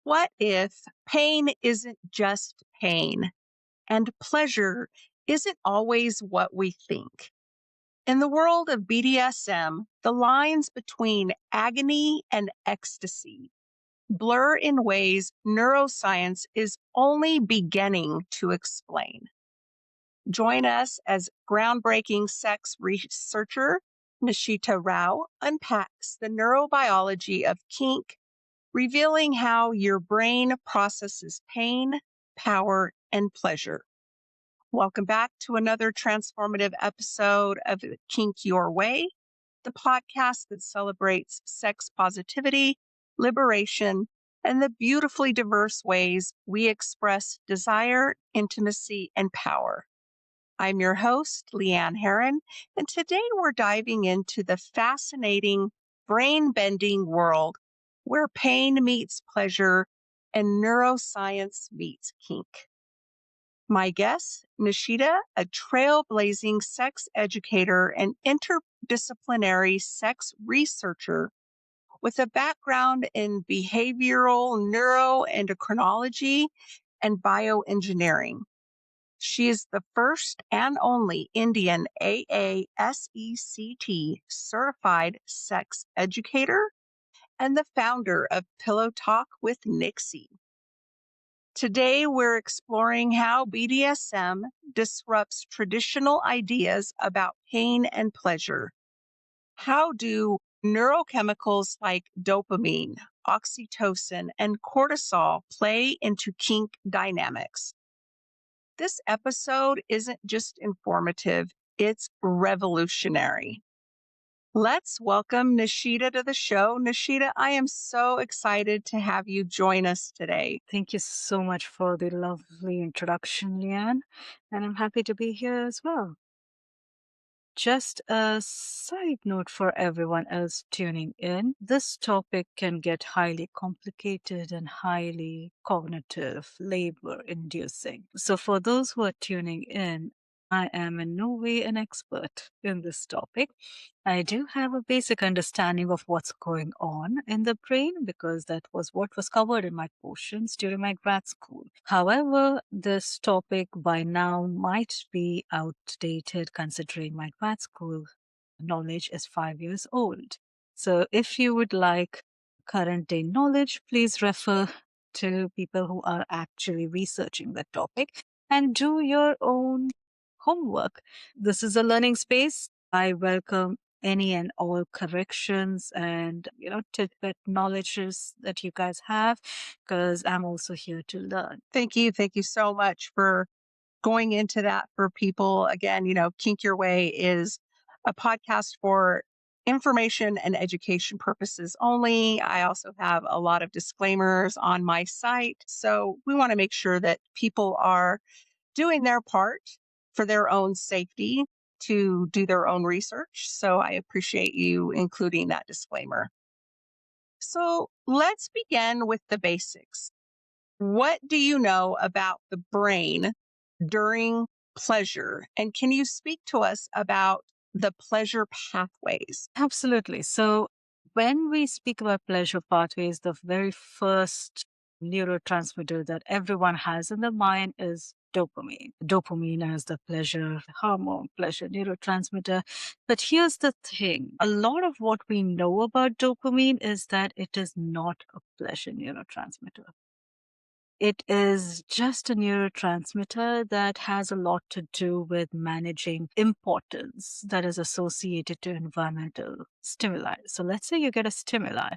What if pain isn't just pain and pleasure isn't always what we think? In the world of BDSM, the lines between agony and ecstasy blur in ways neuroscience is only beginning to explain. Join us as groundbreaking sex researcher Nishita Rao unpacks the neurobiology of kink, revealing how your brain processes pain, power, and pleasure. Welcome back to another transformative episode of Kink Your Way, the podcast that celebrates sex positivity, liberation, and the beautifully diverse ways we express desire, intimacy, and power. I'm your host, Leann Herron, and today we're diving into the fascinating brain bending world where pain meets pleasure and neuroscience meets kink. My guest, Nishita, a trailblazing sex educator and interdisciplinary sex researcher with a background in behavioral neuroendocrinology and bioengineering. She is the first and only Indian AASECT certified sex educator and the founder of Pillow Talk with Nixie. Today, we're exploring how BDSM disrupts traditional ideas about pain and pleasure. How do neurochemicals like dopamine, oxytocin, and cortisol play into kink dynamics? This episode isn't just informative, it's revolutionary. Let's welcome Nishita to the show. Nishita, I am so excited to have you join us today. Thank you so much for the lovely introduction, Leann. And I'm happy to be here as well. Just a side note for everyone else tuning in, this topic can get highly complicated and highly cognitive, labor inducing. So, for those who are tuning in, I am in no way an expert in this topic. I do have a basic understanding of what's going on in the brain because that was what was covered in my portions during my grad school. However, this topic by now might be outdated considering my grad school knowledge is 5 years old. So if you would like current day knowledge, please refer to people who are actually researching the topic and do your own homework. This is a learning space. I welcome any and all corrections and tidbit knowledges that you guys have because I'm also here to learn. Thank you. Thank you so much for going into that for people. Again, Kink Your Way is a podcast for information and education purposes only. I also have a lot of disclaimers on my site. So we want to make sure that people are doing their part for their own safety to do their own research. So I appreciate you including that disclaimer. So let's begin with the basics. What do you know about the brain during pleasure? And can you speak to us about the pleasure pathways? Absolutely. So when we speak about pleasure pathways, the very first neurotransmitter that everyone has in the mind is dopamine. Dopamine as the pleasure hormone, pleasure neurotransmitter. But here's the thing. A lot of what we know about dopamine is that it is not a pleasure neurotransmitter. It is just a neurotransmitter that has a lot to do with managing importance that is associated to environmental stimuli. So let's say you get a stimuli,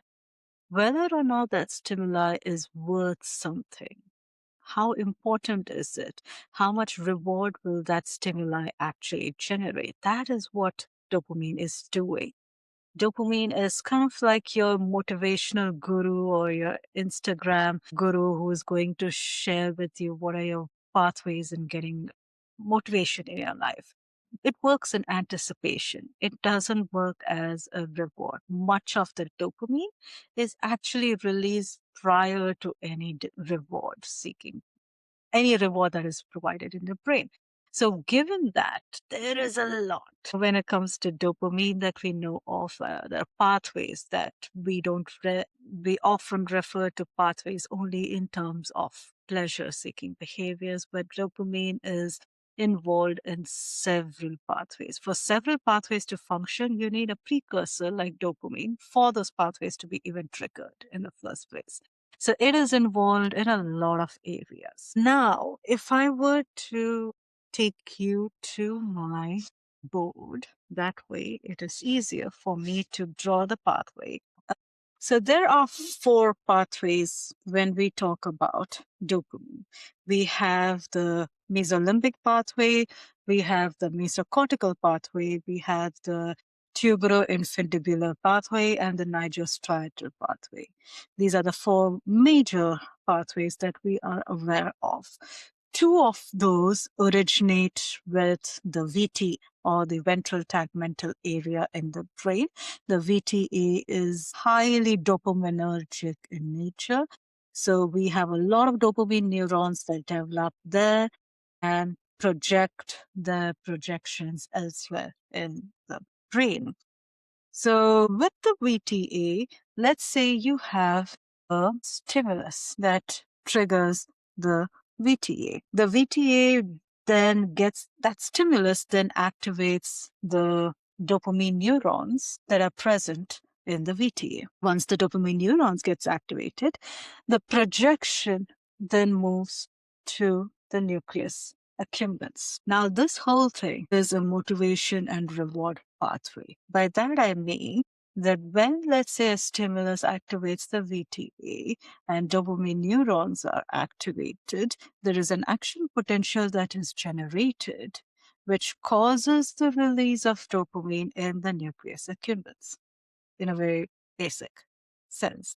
whether or not that stimuli is worth something. How important is it? How much reward will that stimuli actually generate? That is what dopamine is doing. Dopamine is kind of like your motivational guru or your Instagram guru who is going to share with you what are your pathways in getting motivation in your life. It works in anticipation. It doesn't work as a reward. Much of the dopamine is actually released prior to any reward seeking, any reward that is provided in the brain. So, given that, there is a lot when it comes to dopamine that we know of. There are pathways that we often refer to pathways only in terms of pleasure seeking behaviors, but dopamine is involved in several pathways. For several pathways to function, you need a precursor like dopamine for those pathways to be even triggered in the first place. So it is involved in a lot of areas. Now, if I were to take you to my board, that way it is easier for me to draw the pathway. So there are four pathways when we talk about dopamine. We have the mesolimbic pathway, we have the mesocortical pathway, we have the tuberoinfundibular pathway, and the nigrostriatal pathway. These are the four major pathways that we are aware of. Two of those originate with the VT, or the ventral tegmental area in the brain. The VTA is highly dopaminergic in nature. So we have a lot of dopamine neurons that develop there and project the projections elsewhere in the brain. So with the VTA, let's say you have a stimulus that triggers the VTA. The VTA then gets that stimulus, then activates the dopamine neurons that are present in the VTA. Once the dopamine neurons gets activated, the projection then moves to the nucleus accumbens. Now, this whole thing is a motivation and reward pathway. By that, I mean that when, let's say, a stimulus activates the VTA and dopamine neurons are activated, there is an action potential that is generated, which causes the release of dopamine in the nucleus accumbens in a very basic sense.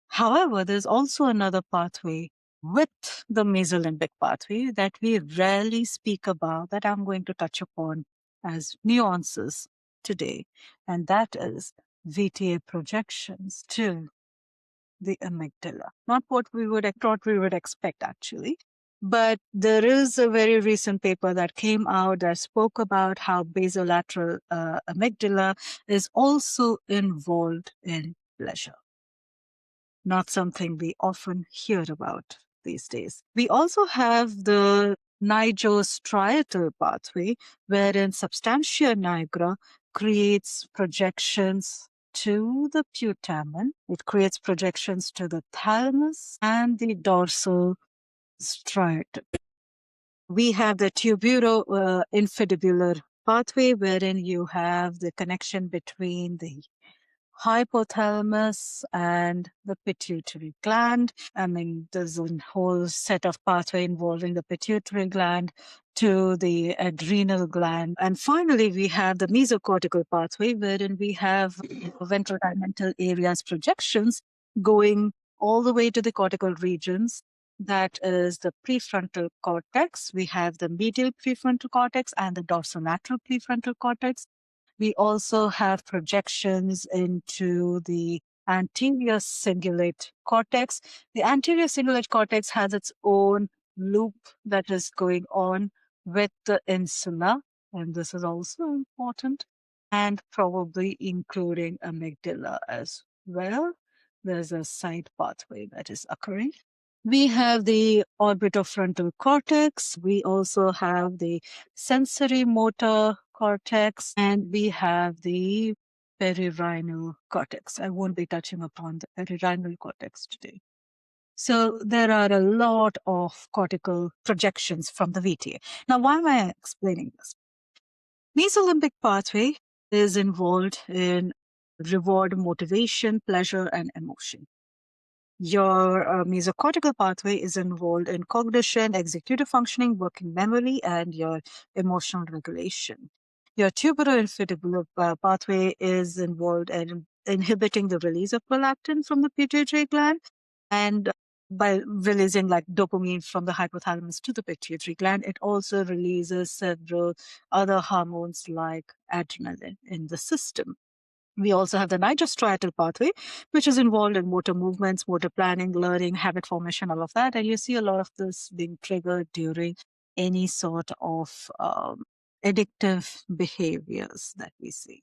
However, there's also another pathway with the mesolimbic pathway that we rarely speak about, that I'm going to touch upon as nuances today, and that is VTA projections to the amygdala. Not what we would expect, actually. But there is a very recent paper that came out that spoke about how basolateral amygdala is also involved in pleasure. Not something we often hear about these days. We also have the nigrostriatal pathway, wherein substantia nigra creates projections to the putamen. It creates projections to the thalamus and the dorsal striatum. We have the tuberoinfundibular pathway, wherein you have the connection between the hypothalamus and the pituitary gland. I mean, there's a whole set of pathway involving the pituitary gland to the adrenal gland. And finally, we have the mesocortical pathway, wherein we have ventral tegmental areas projections going all the way to the cortical regions. That is the prefrontal cortex. We have the medial prefrontal cortex and the dorsolateral prefrontal cortex. We also have projections into the anterior cingulate cortex. The anterior cingulate cortex has its own loop that is going on with the insula, and this is also important, and probably including amygdala as well. There's a side pathway that is occurring. We have the orbitofrontal cortex. We also have the sensory motor cortex, and we have the perirhinal cortex. I won't be touching upon the perirhinal cortex today. So there are a lot of cortical projections from the VTA. Now, why am I explaining this? Mesolimbic pathway is involved in reward, motivation, pleasure, and emotion. Your mesocortical pathway is involved in cognition, executive functioning, working memory, and your emotional regulation. Your tuberoinfundibular pathway is involved in inhibiting the release of prolactin from the pituitary gland, and by releasing like dopamine from the hypothalamus to the pituitary gland, it also releases several other hormones like adrenaline in the system. We also have the nigrostriatal pathway, which is involved in motor movements, motor planning, learning, habit formation, all of that. And you see a lot of this being triggered during any sort of addictive behaviors that we see.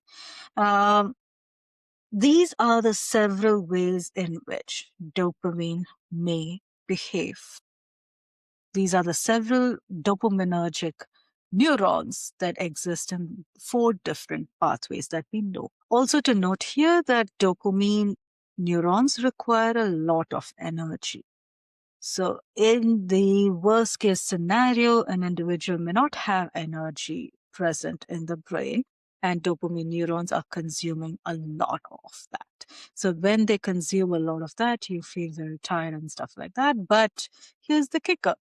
Um, these are the several ways in which dopamine may behave. These are the several dopaminergic neurons that exist in 4 different pathways that we know. Also to note here that dopamine neurons require a lot of energy. So in the worst case scenario, an individual may not have energy present in the brain, and dopamine neurons are consuming a lot of that. So when they consume a lot of that, you feel very tired and stuff like that. But here's the kicker.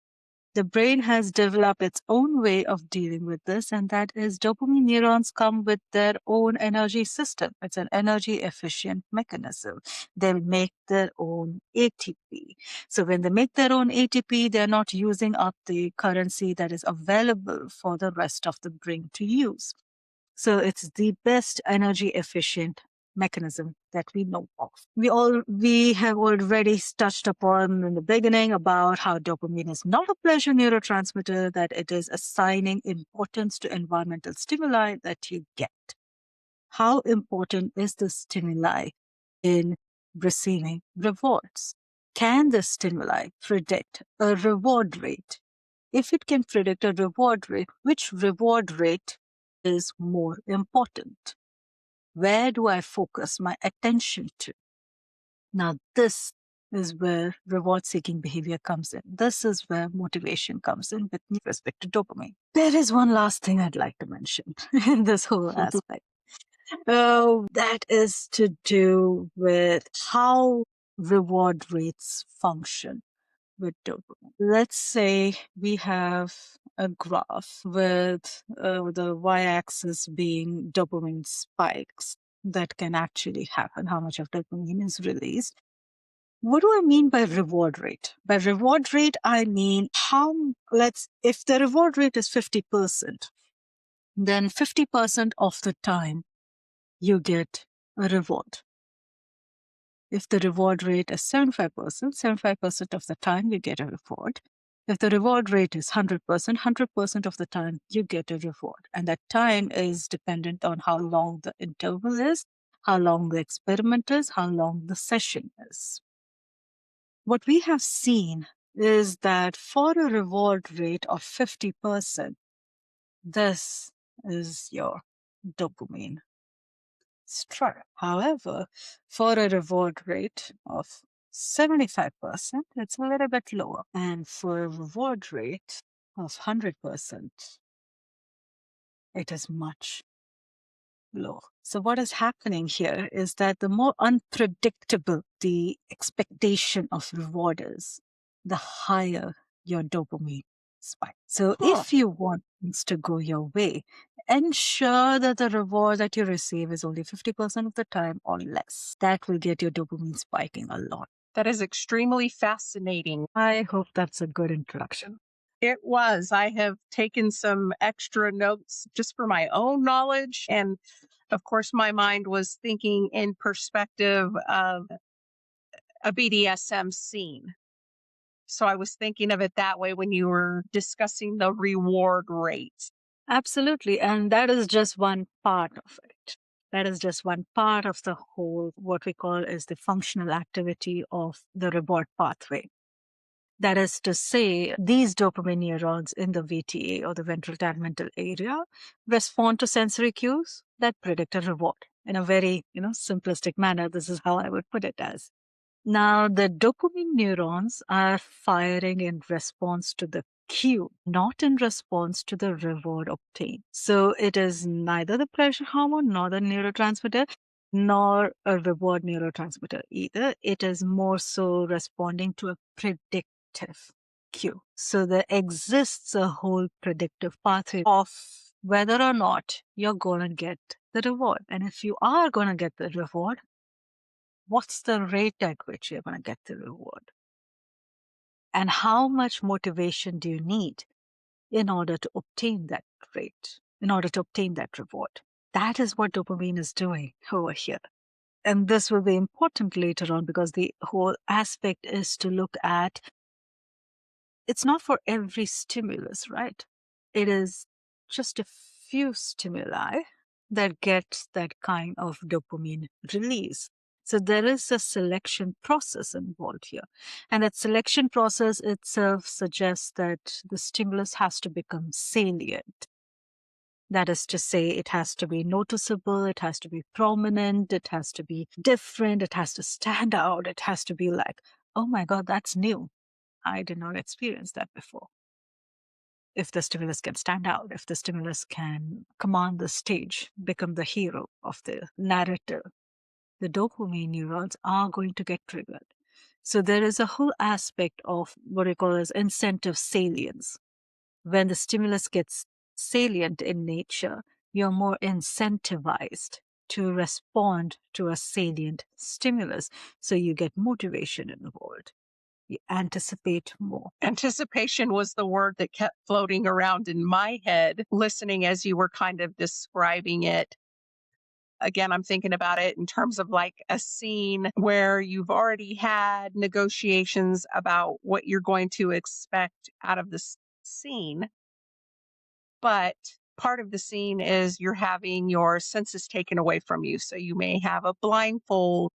The brain has developed its own way of dealing with this, and that is dopamine neurons come with their own energy system. It's an energy efficient mechanism. They'll make their own ATP. So when they make their own ATP, they're not using up the currency that is available for the rest of the brain to use. So it's the best energy efficient mechanism that we know of. We have already touched upon in the beginning about how dopamine is not a pleasure neurotransmitter, that it is assigning importance to environmental stimuli that you get. How important is the stimuli in receiving rewards? Can the stimuli predict a reward rate? If it can predict a reward rate, which reward rate is more important? Where do I focus my attention to? Now, this is where reward seeking behavior comes in. This is where motivation comes in with respect to dopamine. There is one last thing I'd like to mention in this whole aspect. That is to do with how reward rates function with dopamine. Let's say we have a graph with the y-axis being dopamine spikes that can actually happen, how much of dopamine is released. What do I mean by reward rate? By reward rate, I mean if the reward rate is 50%, then 50% of the time you get a reward. If the reward rate is 75%, 75% of the time you get a reward. If the reward rate is 100%, 100% of the time you get a reward. And that time is dependent on how long the interval is, how long the experiment is, how long the session is. What we have seen is that for a reward rate of 50%, this is your dopamine strike. However, for a reward rate of 75%, it's a little bit lower. And for a reward rate of 100%, it is much lower. So what is happening here is that the more unpredictable the expectation of reward is, the higher your dopamine spike. So if you want things to go your way, ensure that the reward that you receive is only 50% of the time or less. That will get your dopamine spiking a lot. That is extremely fascinating. I hope that's a good introduction. It was. I have taken some extra notes just for my own knowledge. And of course, my mind was thinking in perspective of a BDSM scene. So I was thinking of it that way when you were discussing the reward rate. Absolutely. And that is just one part of it. That is just one part of the whole, what we call is the functional activity of the reward pathway. That is to say, these dopamine neurons in the VTA or the ventral tegmental area respond to sensory cues that predict a reward. In a very, simplistic manner, this is how I would put it as. Now, the dopamine neurons are firing in response to the cue, not in response to the reward obtained. So it is neither the pleasure hormone nor the neurotransmitter nor a reward neurotransmitter either. It is more so responding to a predictive cue. So there exists a whole predictive pathway of whether or not you're going to get the reward. And if you are going to get the reward, what's the rate at which you're going to get the reward? And how much motivation do you need in order to obtain that rate, in order to obtain that reward? That is what dopamine is doing over here. And this will be important later on because the whole aspect is to look at it's not for every stimulus, right? It is just a few stimuli that get that kind of dopamine release. So there is a selection process involved here. And that selection process itself suggests that the stimulus has to become salient. That is to say, it has to be noticeable, it has to be prominent, it has to be different, it has to stand out, it has to be like, oh my God, that's new. I did not experience that before. If the stimulus can stand out, if the stimulus can command the stage, become the hero of the narrative, the dopamine neurons are going to get triggered. So there is a whole aspect of what we call as incentive salience. When the stimulus gets salient in nature, you're more incentivized to respond to a salient stimulus. So you get motivation involved. You anticipate more. Anticipation was the word that kept floating around in my head, listening as you were kind of describing it. Again, I'm thinking about it in terms of like a scene where you've already had negotiations about what you're going to expect out of this scene. But part of the scene is you're having your senses taken away from you. So you may have a blindfold,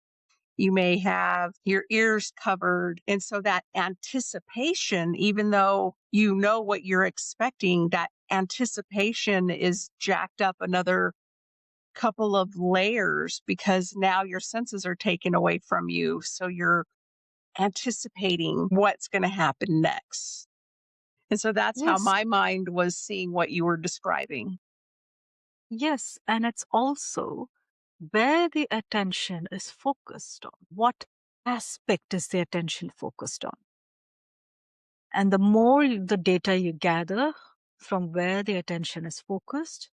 you may have your ears covered. And so that anticipation, even though you know what you're expecting, that anticipation is jacked up another couple of layers because now your senses are taken away from you. So you're anticipating what's going to happen next. And so that's how Yes. my mind was seeing what you were describing. Yes. And it's also where the attention is focused on. What aspect is the attention focused on? And the more the data you gather from where the attention is focused,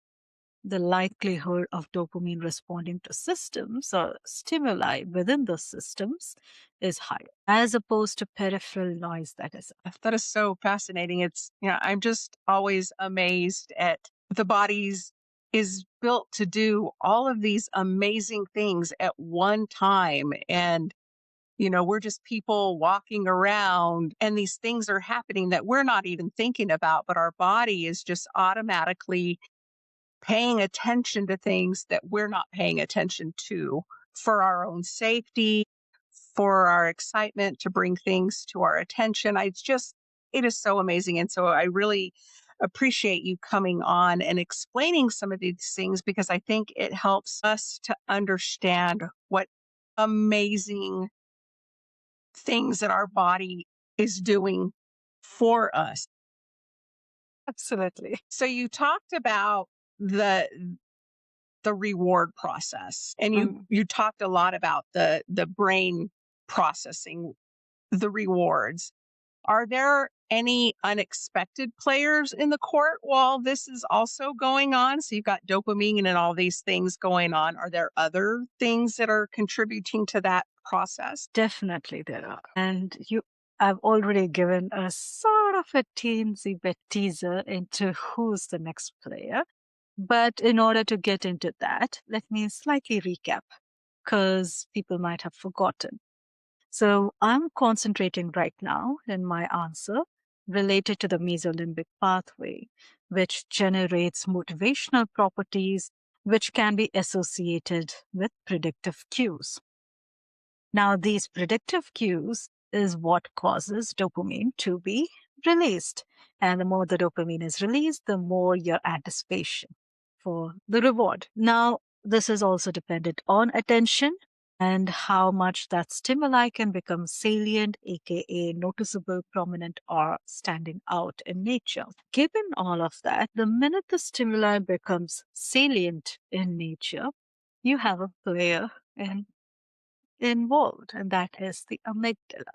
the likelihood of dopamine responding to systems or stimuli within those systems is higher, as opposed to peripheral noise that is. That is so fascinating. I'm just always amazed at the body's is built to do all of these amazing things at one time. And, we're just people walking around and these things are happening that we're not even thinking about, but our body is just automatically paying attention to things that we're not paying attention to for our own safety, for our excitement to bring things to our attention. It is so amazing. And so I really appreciate you coming on and explaining some of these things because I think it helps us to understand what amazing things that our body is doing for us. Absolutely. So you talked about the reward process. And you talked a lot about the brain processing the rewards. Are there any unexpected players in the court while this is also going on? So you've got dopamine and all these things going on. Are there other things that are contributing to that process? Definitely there are. And I've already given a sort of a teensy bit teaser into who's the next player. But in order to get into that, let me slightly recap because people might have forgotten. So I'm concentrating right now in my answer related to the mesolimbic pathway, which generates motivational properties which can be associated with predictive cues. Now, these predictive cues is what causes dopamine to be released. And the more the dopamine is released, the more your anticipation for the reward. Now, this is also dependent on attention and how much that stimuli can become salient, aka noticeable, prominent, or standing out in nature. Given all of that, the minute the stimuli becomes salient in nature, you have a player involved, and that is the amygdala.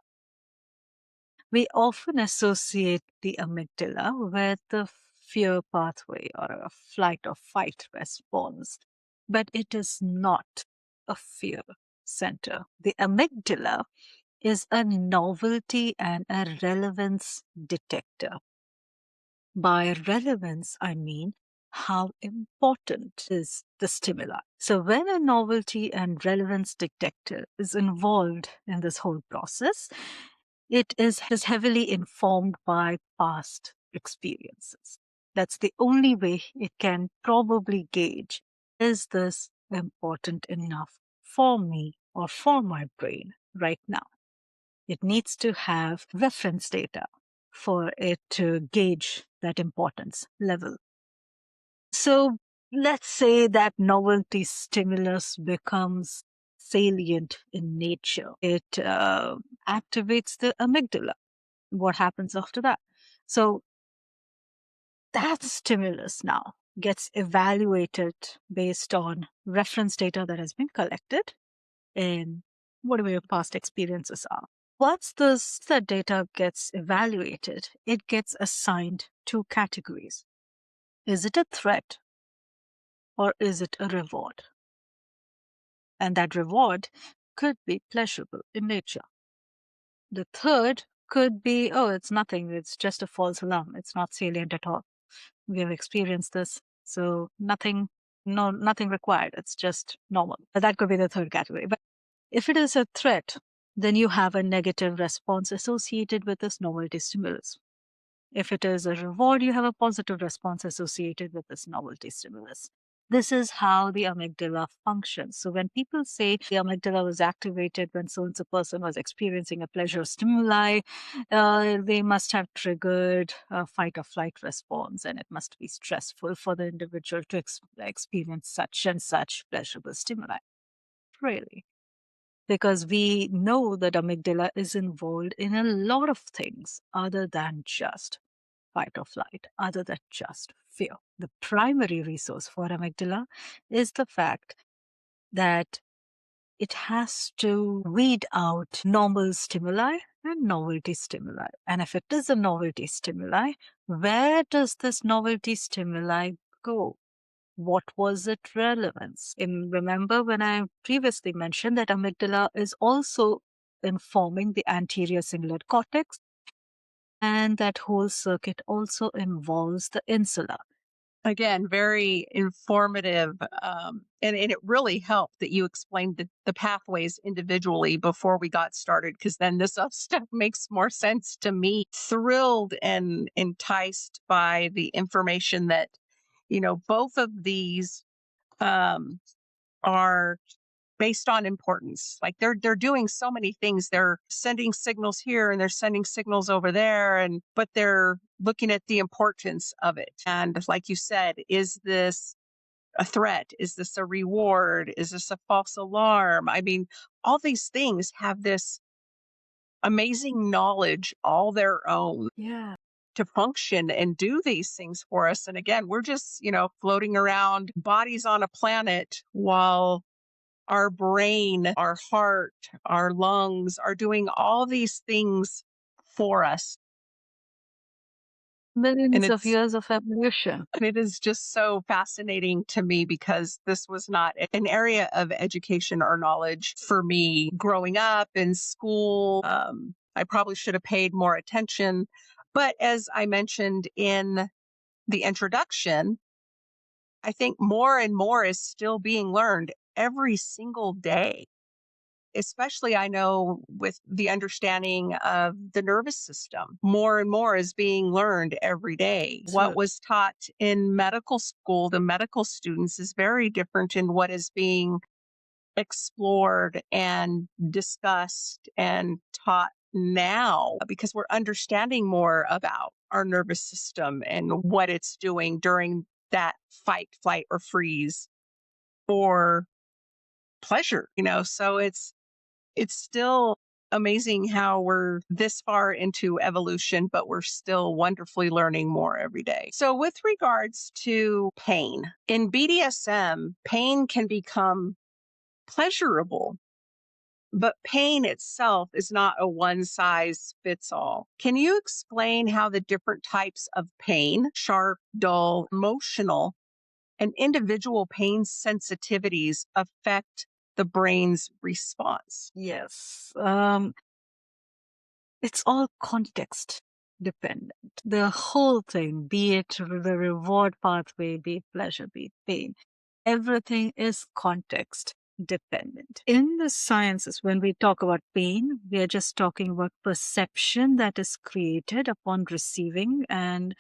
We often associate the amygdala with the fear pathway or a flight or fight response, but it is not a fear center. The amygdala is a novelty and a relevance detector. By relevance, I mean how important is the stimuli. So when a novelty and relevance detector is involved in this whole process, it is heavily informed by past experiences. That's the only way it can probably gauge, is this important enough for me or for my brain right now? It needs to have reference data for it to gauge that importance level. So let's say that novelty stimulus becomes salient in nature. It activates the amygdala. What happens after that? So that stimulus now gets evaluated based on reference data that has been collected and whatever your past experiences are. Once that data gets evaluated, it gets assigned two categories. Is it a threat or is it a reward? And that reward could be pleasurable in nature. The third could be, oh, it's nothing. It's just a false alarm. It's not salient at all. We have experienced this. So nothing required. It's just normal. But that could be the third category. But if it is a threat, then you have a negative response associated with this novelty stimulus. If it is a reward, you have a positive response associated with this novelty stimulus. This is how the amygdala functions. So when people say the amygdala was activated when so-and-so person was experiencing a pleasure stimuli, they must have triggered a fight or flight response, and it must be stressful for the individual to experience such and such pleasurable stimuli. Really? Because we know that amygdala is involved in a lot of things other than just fight or flight, other than just fear. The primary resource for amygdala is the fact that it has to weed out normal stimuli and novelty stimuli. And if it is a novelty stimuli, where does this novelty stimuli go? What was its relevance? Remember when I previously mentioned that amygdala is also informing the anterior cingulate cortex, and that whole circuit also involves the insula. Again, very informative. And it really helped that you explained the pathways individually before we got started, because then this other stuff makes more sense to me. Thrilled and enticed by the information that, both of these are based on importance. Like they're doing so many things. They're sending signals here and they're sending signals over there, but they're looking at the importance of it. And like you said, is this a threat? Is this a reward? Is this a false alarm? I mean, all these things have this amazing knowledge all their own. Yeah. To function and do these things for us. And again, we're just, floating around bodies on a planet while our brain, our heart, our lungs are doing all these things for us. Millions of years of evolution. And it is just so fascinating to me because this was not an area of education or knowledge for me growing up in school. I probably should have paid more attention. But as I mentioned in the introduction, I think more and more is still being learned every single day. Especially, I know with the understanding of the nervous system, more and more is being learned every day. What was taught in medical school to medical students is very different in what is being explored and discussed and taught now, because we're understanding more about our nervous system and what it's doing during that fight, flight, or freeze or pleasure, so it's still amazing how we're this far into evolution, but we're still wonderfully learning more every day. So with regards to pain, in BDSM, pain can become pleasurable, but pain itself is not a one size fits all. Can you explain how the different types of pain, sharp, dull, emotional, and individual pain sensitivities affect the brain's response? Yes. It's all context dependent. The whole thing, be it the reward pathway, be it pleasure, be it pain, everything is context dependent. In the sciences, when we talk about pain, we are just talking about perception that is created upon receiving and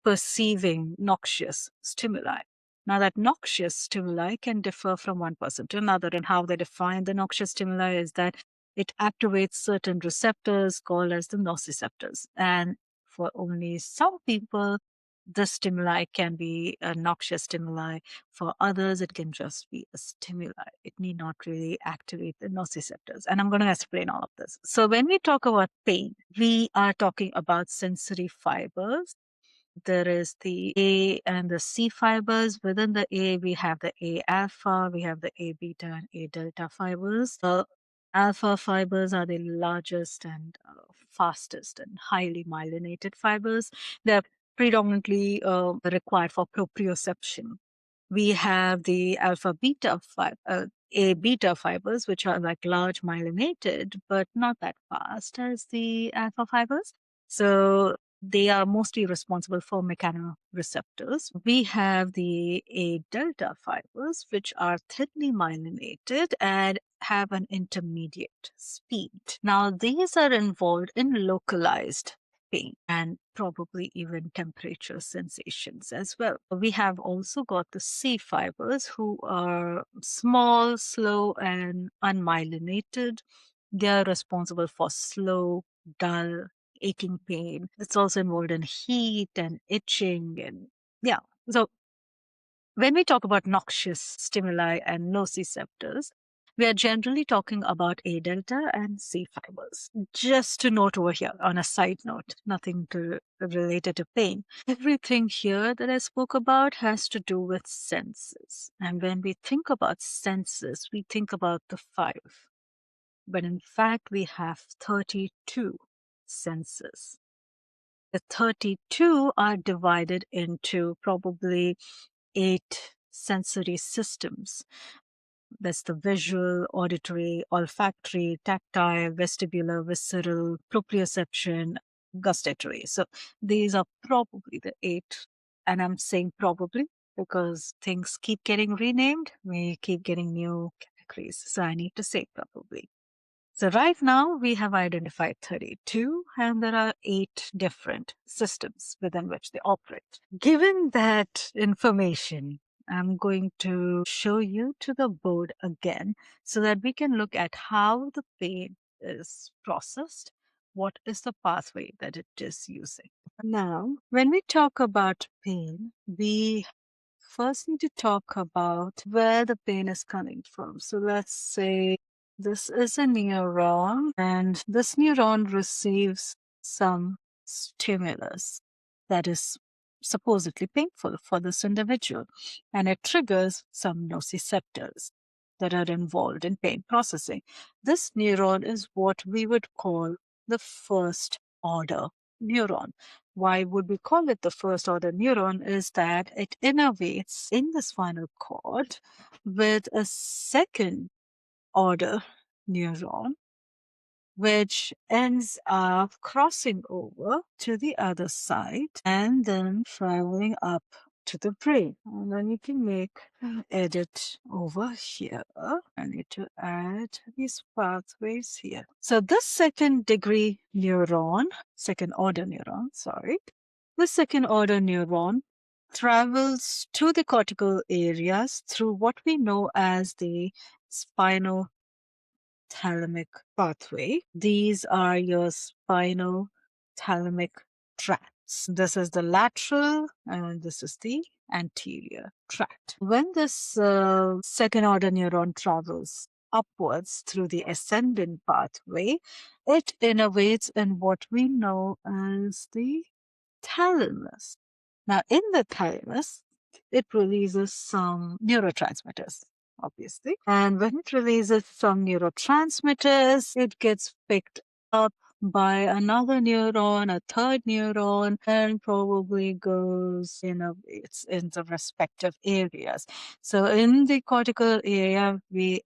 perceiving noxious stimuli. Now, that noxious stimuli can differ from one person to another, and how they define the noxious stimuli is that it activates certain receptors called as the nociceptors. And for only some people, the stimuli can be a noxious stimuli. For others, it can just be a stimuli. It need not really activate the nociceptors. And I'm going to explain all of this. So, when we talk about pain, we are talking about sensory fibers. There is the A and the C fibers. Within the A, we have the A alpha, we have the A beta and A delta fibers. The alpha fibers are the largest and fastest and highly myelinated fibers. They're predominantly required for proprioception. We have the alpha beta A beta fibers, which are like large myelinated, but not that fast as the alpha fibers. So they are mostly responsible for mechanoreceptors. We have the A delta fibers, which are thinly myelinated and have an intermediate speed. Now, these are involved in localized pain and probably even temperature sensations as well. We have also got the C fibers, who are small, slow, and unmyelinated. They are responsible for slow, dull, aching pain. It's also involved in heat and itching and yeah. So when we talk about noxious stimuli and nociceptors, we are generally talking about A delta and C fibers. Just to note over here on a side note, nothing related to pain. Everything here that I spoke about has to do with senses. And when we think about senses, we think about the five. But in fact, we have 32 senses. The 32 are divided into probably 8 sensory systems. That's the visual, auditory, olfactory, tactile, vestibular, visceral, proprioception, gustatory. So these are probably the 8. And I'm saying probably because things keep getting renamed. We keep getting new categories. So I need to say probably. So right now we have identified 32 and there are 8 different systems within which they operate. Given that information, I'm going to show you to the board again so that we can look at how the pain is processed. What is the pathway that it is using? Now, when we talk about pain, we first need to talk about where the pain is coming from. So let's say this is a neuron, and this neuron receives some stimulus that is supposedly painful for this individual, and it triggers some nociceptors that are involved in pain processing. This neuron is what we would call the first order neuron. Why would we call it the first order neuron is that it innervates in the spinal cord with a second order neuron, which ends up crossing over to the other side and then traveling up to the brain. And then you can make an edit over here. I need to add these pathways here. So this second order neuron, sorry, the second order neuron travels to the cortical areas through what we know as the spinal thalamic pathway. These are your spinal thalamic tracts. This is the lateral and this is the anterior tract. When this second order neuron travels upwards through the ascending pathway, it innervates in what we know as the thalamus. Now, in the thalamus, it releases some neurotransmitters, obviously. And when it releases some neurotransmitters, it gets picked up by another neuron, a third neuron, and probably goes, it's in the respective areas. So in the cortical area, we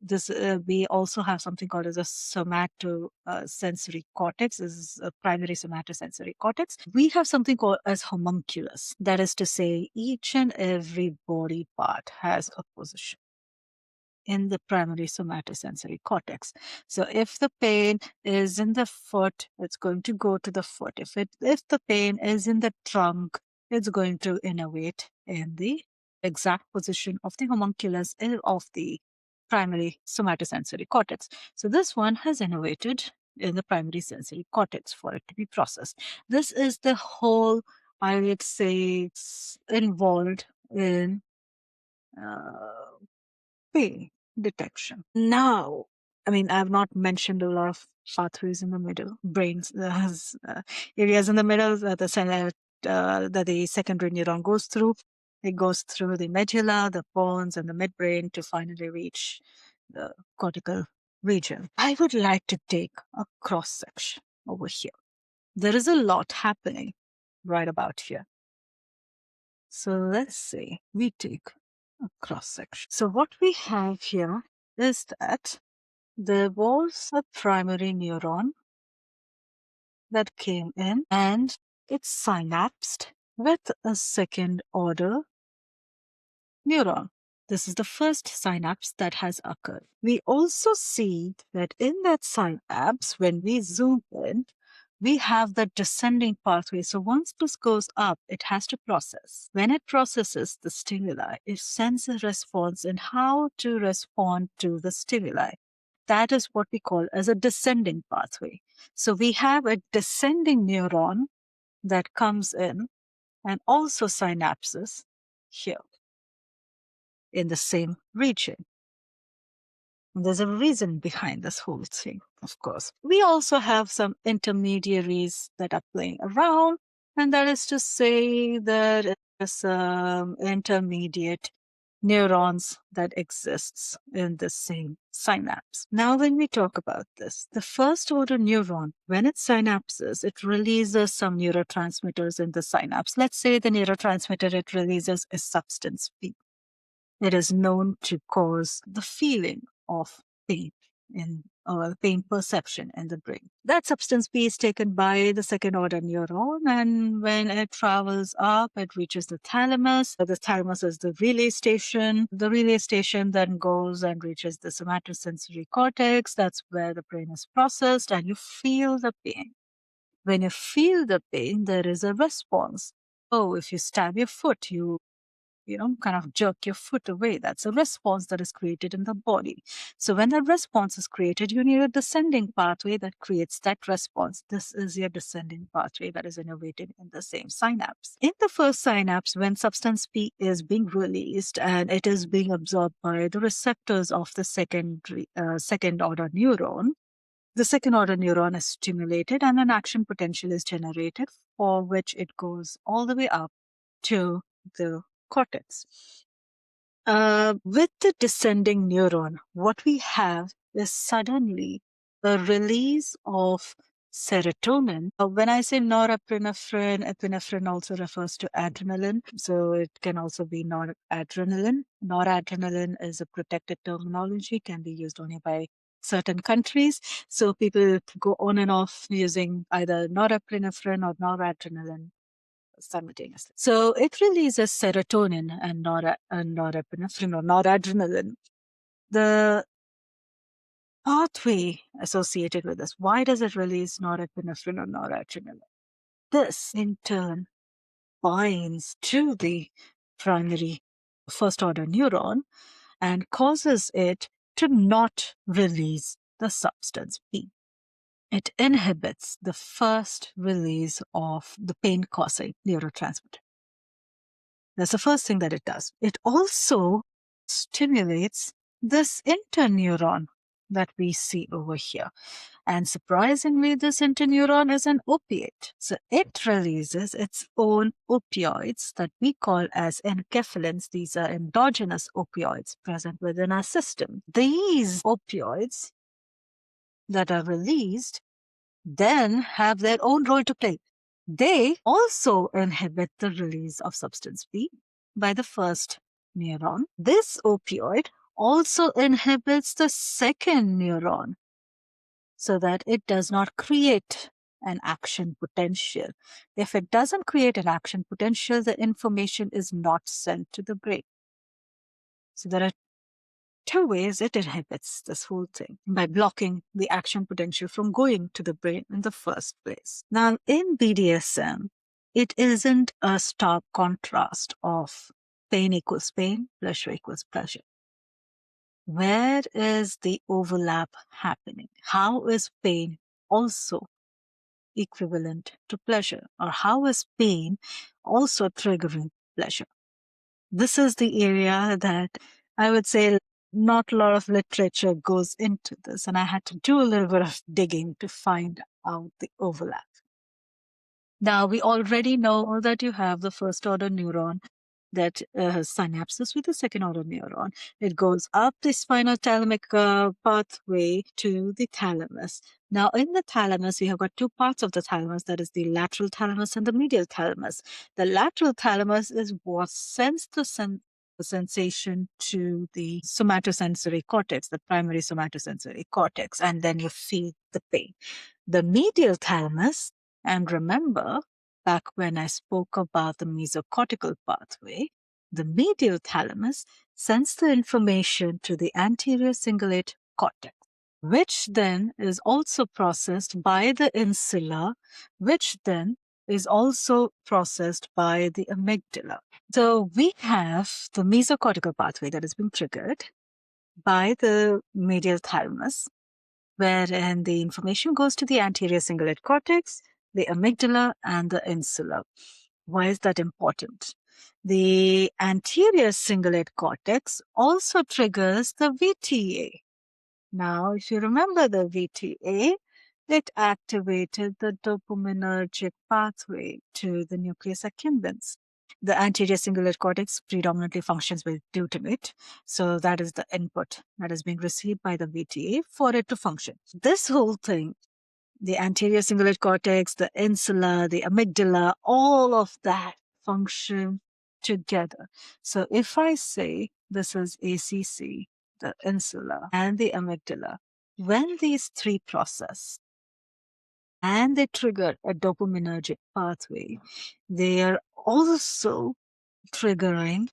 also have something called as a somatosensory cortex. This is a primary somatosensory cortex. We have something called as homunculus. That is to say, each and every body part has a position. in the primary somatosensory cortex. So if the pain is in the foot, it's going to go to the foot. If the pain is in the trunk, it's going to innervate in the exact position of the homunculus of the primary somatosensory cortex. So this one has innervated in the primary sensory cortex for it to be processed. This is the whole, I would say, involved in pain detection. Now, I mean, I've not mentioned a lot of pathways in the middle, brains has areas in the middle that that the secondary neuron goes through. It goes through the medulla, the pons, and the midbrain to finally reach the cortical region. I would like to take a cross section over here. There is a lot happening right about here. So let's say we take a cross section. So what we have here is that there was a primary neuron that came in and it synapsed with a second order neuron. This is the first synapse that has occurred. We also see that in that synapse, when we zoom in, we have the descending pathway. So once this goes up, it has to process. When it processes the stimuli, it sends a response in how to respond to the stimuli. That is what we call as a descending pathway. So we have a descending neuron that comes in and also synapses here in the same region. There's a reason behind this whole thing, of course. We also have some intermediaries that are playing around, and that is to say that there's some intermediate neurons that exists in the same synapse. Now, when we talk about this, the first order neuron, when it synapses, it releases some neurotransmitters in the synapse. Let's say the neurotransmitter it releases is substance P. It is known to cause the feeling of pain or pain perception in the brain. That substance P is taken by the second order neuron, and when it travels up, it reaches the thalamus. The thalamus is the relay station. The relay station then goes and reaches the somatosensory cortex. That's where the brain is processed, and you feel the pain. When you feel the pain, there is a response. Oh, if you stab your foot, you kind of jerk your foot away. That's a response that is created in the body. So when that response is created, you need a descending pathway that creates that response. This is your descending pathway that is innervated in the same synapse. In the first synapse, when substance P is being released and it is being absorbed by the receptors of the second order neuron, the second order neuron is stimulated and an action potential is generated for which it goes all the way up to the cortex. With the descending neuron, what we have is suddenly a release of serotonin. When I say norepinephrine, epinephrine also refers to adrenaline. So it can also be noradrenaline. Noradrenaline is a protected terminology, can be used only by certain countries. So people go on and off using either norepinephrine or noradrenaline simultaneously. So it releases serotonin and norepinephrine or noradrenaline. The pathway associated with this, why does it release norepinephrine or noradrenaline? This in turn binds to the primary first order neuron and causes it to not release the substance P. It inhibits the first release of the pain causing neurotransmitter. That's the first thing that it does. It also stimulates this interneuron that we see over here. And surprisingly, this interneuron is an opiate. So it releases its own opioids that we call as enkephalins. These are endogenous opioids present within our system. These opioids that are released then have their own role to play. They also inhibit the release of substance P by the first neuron. This opioid also inhibits the second neuron so that it does not create an action potential. If it doesn't create an action potential, the information is not sent to the brain. So there are two ways it inhibits this whole thing: by blocking the action potential from going to the brain in the first place. Now, in BDSM, it isn't a stark contrast of pain equals pain, pleasure equals pleasure. Where is the overlap happening? How is pain also equivalent to pleasure? Or how is pain also triggering pleasure? This is the area that I would say not a lot of literature goes into this, and I had to do a little bit of digging to find out the overlap. Now, we already know that you have the first order neuron that has synapses with the second order neuron. It goes up the spinal thalamic pathway to the thalamus. Now, in the thalamus, we have got two parts of the thalamus, that is the lateral thalamus and the medial thalamus. The lateral thalamus is what sends the sensation to the somatosensory cortex, the primary somatosensory cortex, and then you feel the pain. The medial thalamus, and remember, back when I spoke about the mesocortical pathway, the medial thalamus sends the information to the anterior cingulate cortex, which then is also processed by the insula, which then is also processed by the amygdala. So we have the mesocortical pathway that is being triggered by the medial thalamus, wherein the information goes to the anterior cingulate cortex, the amygdala, and the insula. Why is that important? The anterior cingulate cortex also triggers the VTA. Now, if you remember the VTA, it activated the dopaminergic pathway to the nucleus accumbens. The anterior cingulate cortex predominantly functions with glutamate. So that is the input that is being received by the VTA for it to function. This whole thing, the anterior cingulate cortex, the insula, the amygdala, all of that function together. So if I say this is ACC, the insula, and the amygdala, when these three process and they trigger a dopaminergic pathway, they are also triggering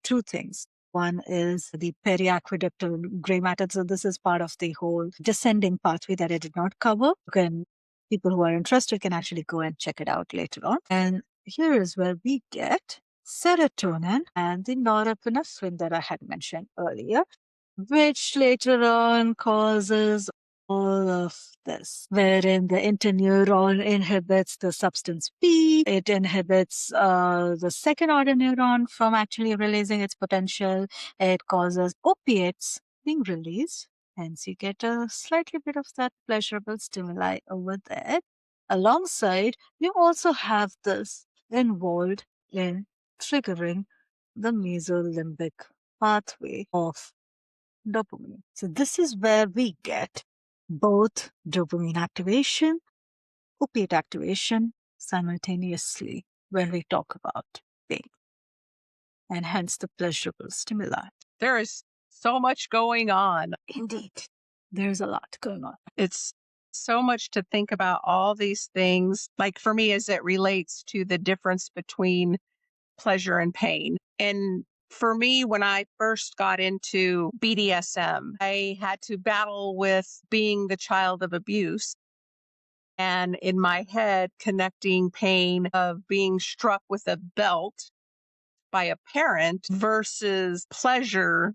two things. One is the periaqueductal gray matter. So this is part of the whole descending pathway that I did not cover. People who are interested can actually go and check it out later on. And here is where we get serotonin and the norepinephrine that I had mentioned earlier, which later on causes all of this, wherein the interneuron inhibits the substance P. It inhibits the second order neuron from actually releasing its potential. It causes opiates being released. Hence, you get a slightly bit of that pleasurable stimuli over there. Alongside, you also have this involved in triggering the mesolimbic pathway of dopamine. So this is where we get both dopamine activation, opiate activation simultaneously when we talk about pain, and hence the pleasurable stimuli. There is so much going on. Indeed, there's a lot going on. It's so much to think about, all these things. Like for me, as it relates to the difference between pleasure and pain. And for me, when I first got into BDSM, I had to battle with being the child of abuse. And in my head, connecting pain of being struck with a belt by a parent versus pleasure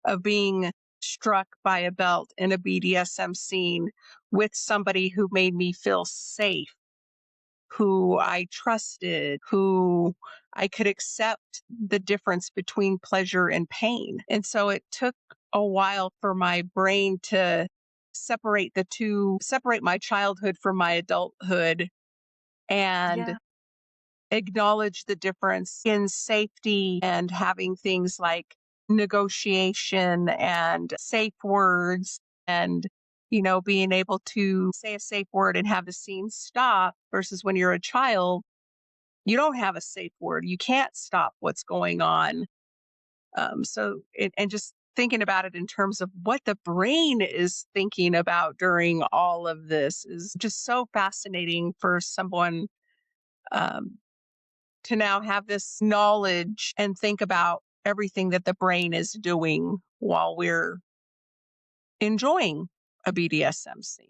of being struck by a belt in a BDSM scene with somebody who made me feel safe, who I trusted, who I could accept the difference between pleasure and pain. And so it took a while for my brain to separate the two, separate my childhood from my adulthood, and acknowledge the difference in safety and having things like negotiation and safe words, and being able to say a safe word and have the scene stop, versus when you're a child, you don't have a safe word, you can't stop what's going on. And just thinking about it in terms of what the brain is thinking about during all of this is just so fascinating for someone um, to now have this knowledge and think about everything that the brain is doing while we're enjoying a BDSM scene.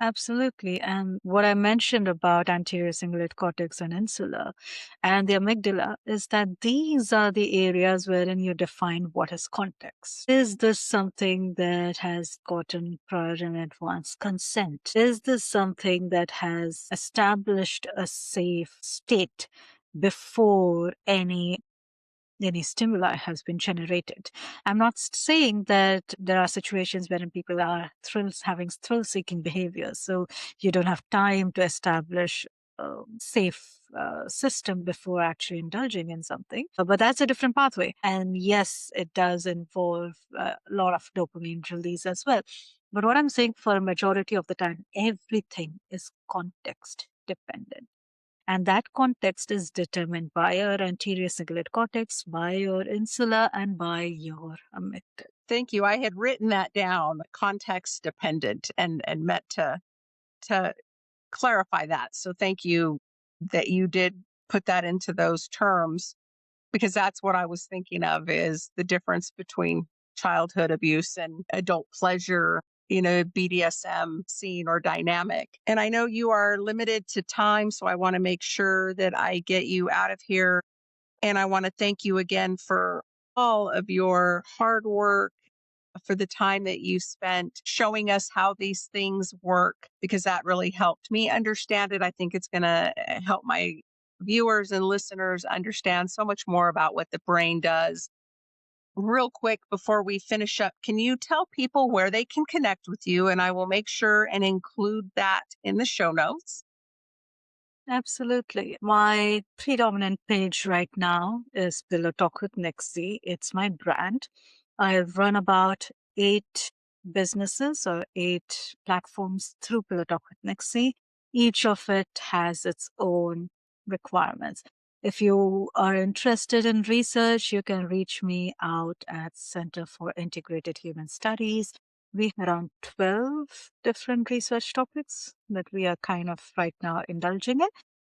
Absolutely. And what I mentioned about anterior cingulate cortex and insula and the amygdala is that these are the areas wherein you define what is context. Is this something that has gotten prior and advance consent? Is this something that has established a safe state before any stimuli has been generated? I'm not saying that there are situations wherein people are having thrill-seeking behaviors, so you don't have time to establish a safe system before actually indulging in something. But that's a different pathway, and yes, it does involve a lot of dopamine release as well. But what I'm saying, for a majority of the time, everything is context dependent. And that context is determined by your anterior cingulate cortex, by your insula, and by your amygdala. Thank you. I had written that down, context dependent, and meant to clarify that. So thank you that you did put that into those terms, because that's what I was thinking of, is the difference between childhood abuse and adult pleasure in a BDSM scene or dynamic. And I know you are limited to time, so I want to make sure that I get you out of here. And I want to thank you again for all of your hard work, for the time that you spent showing us how these things work, because that really helped me understand it. I think it's going to help my viewers and listeners understand so much more about what the brain does. Real quick, before we finish up, can you tell people where they can connect with you? And I will make sure and include that in the show notes. Absolutely. My predominant page right now is Pillow Talk with Nixie. It's my brand. I run about 8 businesses or 8 platforms through Pillow Talk with Nixie. Each of it has its own requirements. If you are interested in research, you can reach me out at Center for Integrated Human Studies. We have around 12 different research topics that we are kind of right now indulging in.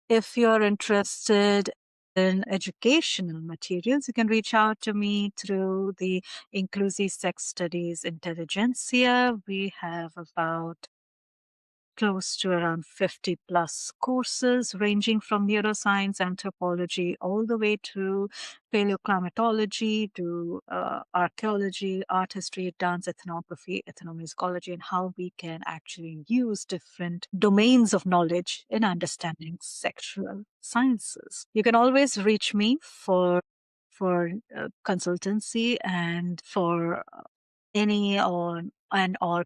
If you're interested in educational materials, you can reach out to me through the Inclusive Sex Studies Intelligentsia. We have about close to around 50 plus courses ranging from neuroscience, anthropology, all the way to paleoclimatology, to archaeology, art history, dance, ethnography, ethnomusicology, and how we can actually use different domains of knowledge in understanding sexual sciences. You can always reach me for consultancy and for any or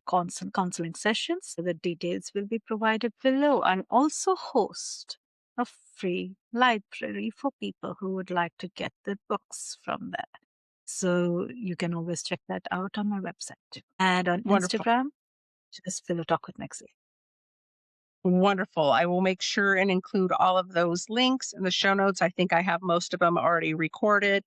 counseling sessions. The details will be provided below. I also host a free library for people who would like to get the books from there. So you can always check that out on my website. And on Wonderful. Instagram, just Pillow Talk with Nexie. Wonderful. I will make sure and include all of those links in the show notes. I think I have most of them already recorded.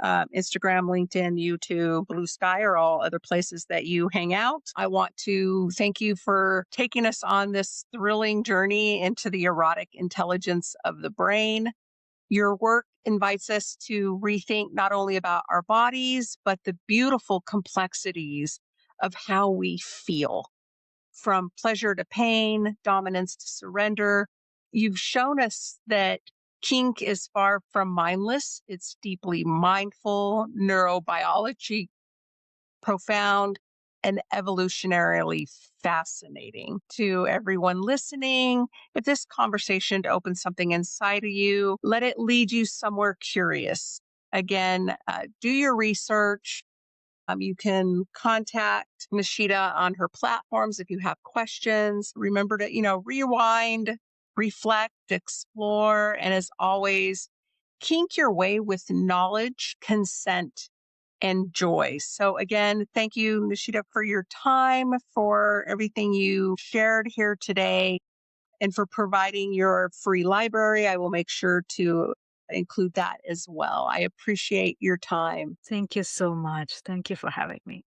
Instagram, LinkedIn, YouTube, Blue Sky are all other places that you hang out. I want to thank you for taking us on this thrilling journey into the erotic intelligence of the brain. Your work invites us to rethink not only about our bodies, but the beautiful complexities of how we feel, from pleasure to pain, dominance to surrender. You've shown us that kink is far from mindless. It's deeply mindful, neurobiology profound, and evolutionarily fascinating. To everyone listening, if this conversation opened something inside of you, let it lead you somewhere curious. Again, do your research. You can contact Nishita on her platforms if you have questions. Remember to, rewind, reflect, explore, and as always, kink your way with knowledge, consent, and joy. So again, thank you, Nishita, for your time, for everything you shared here today, and for providing your free library. I will make sure to include that as well. I appreciate your time. Thank you so much. Thank you for having me.